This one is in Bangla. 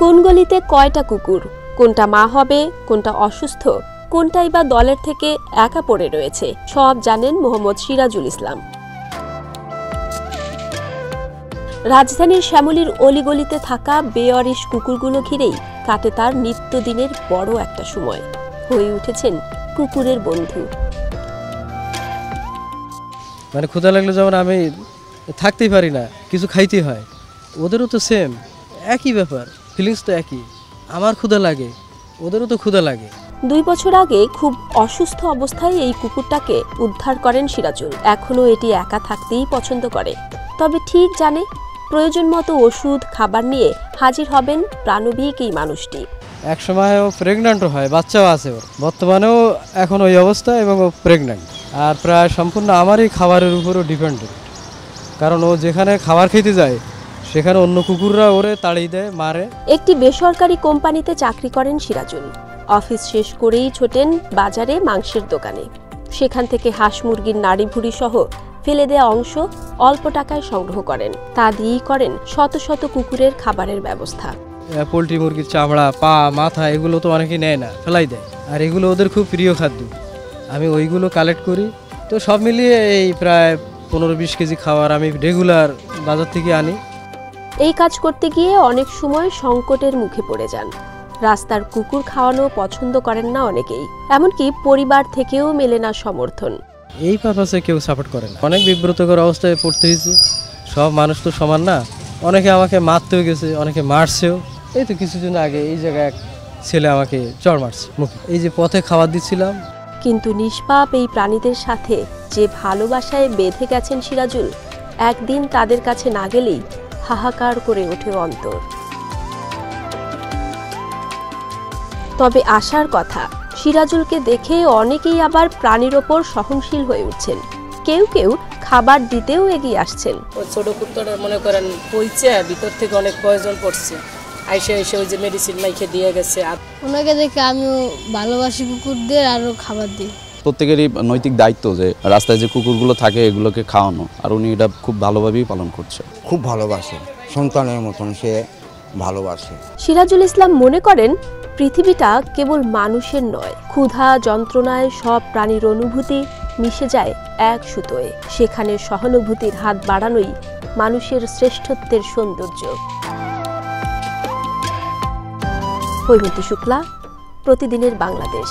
কোন গলিতে কয়টা কুকুর, কোনটা মা হবে, কোনটা অসুস্থ, কোনটাই বা দলের থেকে একা পড়ে রয়েছে, সব জানেন মোহাম্মদ সিরাজুল ইসলাম। রাজধানীর শ্যামলীর অলিগলিতে থাকা বেয়ারিশ কুকুরগুলো ঘিরেই কাটে তার নিত্যদিনের বড় একটা সময়। হয়ে উঠেছেন কুকুরের বন্ধু। মানে ক্ষুধা লাগলে যেমন আমি থাকতেই পারি না, কিছু খাইতে হয়, ওদেরও তো সেম একই ব্যাপার, ফিলিংস তো একই। আমার ক্ষুধা লাগে, ওদেরও তো ক্ষুধা লাগে। 2 বছর আগে খুব অসুস্থ অবস্থায় এই কুকুরটাকে উদ্ধার করেন সিরাজুল। এখনও এটি একা থাকতেই পছন্দ করে, তবে ঠিক জানে প্রয়োজন মতো ওষুধ খাবার নিয়ে হাজির হবেন প্রাণবিক এই মানুষটি। এক সময় ও প্রেগন্যান্টও হয়, বাচ্চাও আছে ওর, বর্তমানেও এখন ওই অবস্থা এবং ও প্রেগন্যান্ট। আর প্রায় সম্পূর্ণ আমারই খাবারের উপরও ডিপেন্ডেন্ট, কারণ ও যেখানে খাবার খেতে যায় সেখানে অন্য কুকুররা ওরে তাড়িয়ে দেয়, মারে। একটি বেসরকারি কোম্পানিতে চাকরি করেন সিরাজুল। অফিস শেষ করেই ছোটেন বাজারে মাংসের দোকানে। সেখান থেকে হাঁস মুরগির নাড়ি ভুড়ি সহ ফেলে দেয়া অংশ অল্প টাকায় সংগ্রহ করেন। তা দিয়েই করেন শত শত কুকুরের খাবারের ব্যবস্থা। পোলট্রি মুরগির চামড়া, পা, মাথা এগুলো তো অনেকেই নেয় না, ফেলাই দেয়, আর এগুলো ওদের খুব প্রিয় খাদ্য। আমি ওইগুলো কালেক্ট করি। তো সব মিলিয়ে এই প্রায় 15-20 কেজি খাবার আমি রেগুলার বাজার থেকে আনি। এই কাজ করতে গিয়ে অনেক সময় সংকটের মুখে পড়ে যান। রাস্তার কুকুর খাওয়ানো পছন্দ করেন না অনেকেই, এমনকি পরিবার থেকেও মেলে না সমর্থন। এই পারপাসে কেউ সাপোর্ট করে না। অনেক বিব্রতকর অবস্থায় পড়তে হয়েছে। সব মানুষ তো সমান না, অনেকে আমাকে মারতেও গেছে, অনেকে মারছেও। এই তো কিছুদিন আগে এই জায়গায় এক ছেলে আমাকে চড় মারছে মুখে, এই যে পথে খাবার দিচ্ছিলাম। কিন্তু নিষ্পাপ এই প্রাণীদের সাথে যে ভালোবাসায় বেঁধে গেছেন সিরাজুল, একদিন তাদের কাছে না গেলেই হাহাকার করে ওঠে অন্তর। তবে আশার কথা, সিরাজুলকে দেখে অনেকেই আবার প্রাণীর ওপর সহনশীল হয়ে উঠছেন। কেউ কেউ খাবার দিতেও এগিয়ে আসছেন। ছোট কুকুরটা মনে করেন হইছে, ভিতর থেকে অনেক প্রয়োজন পড়ছে, আইসে এসে ওই যে মেডিসিন মাইখে দিয়ে গেছে। ওনাকে দেখে আমিও ভালোবাসি কুকুরদের, আরও খাবার দিই। প্রত্যেকেরই নৈতিক দায়িত্ব যে রাস্তায় যে কুকুরগুলো থাকে এগুলোকে খাওয়ানো, আর উনি এটা খুব ভালোভাবেই পালন করছে। খুব ভালোবাসে, সন্তানের মতন সে ভালোবাসে। সিরাজুল ইসলাম মনে করেন পৃথিবীটা কেবল মানুষের নয়, ক্ষুধা যন্ত্রণায় সব প্রাণীর অনুভূতি মিশে যায় এক সুতোয়। সেখানে সহানুভূতির হাত বাড়ানোই মানুষের শ্রেষ্ঠত্বের সৌন্দর্য। হৈমন্তী শুক্লা, প্রতিদিনের বাংলাদেশ।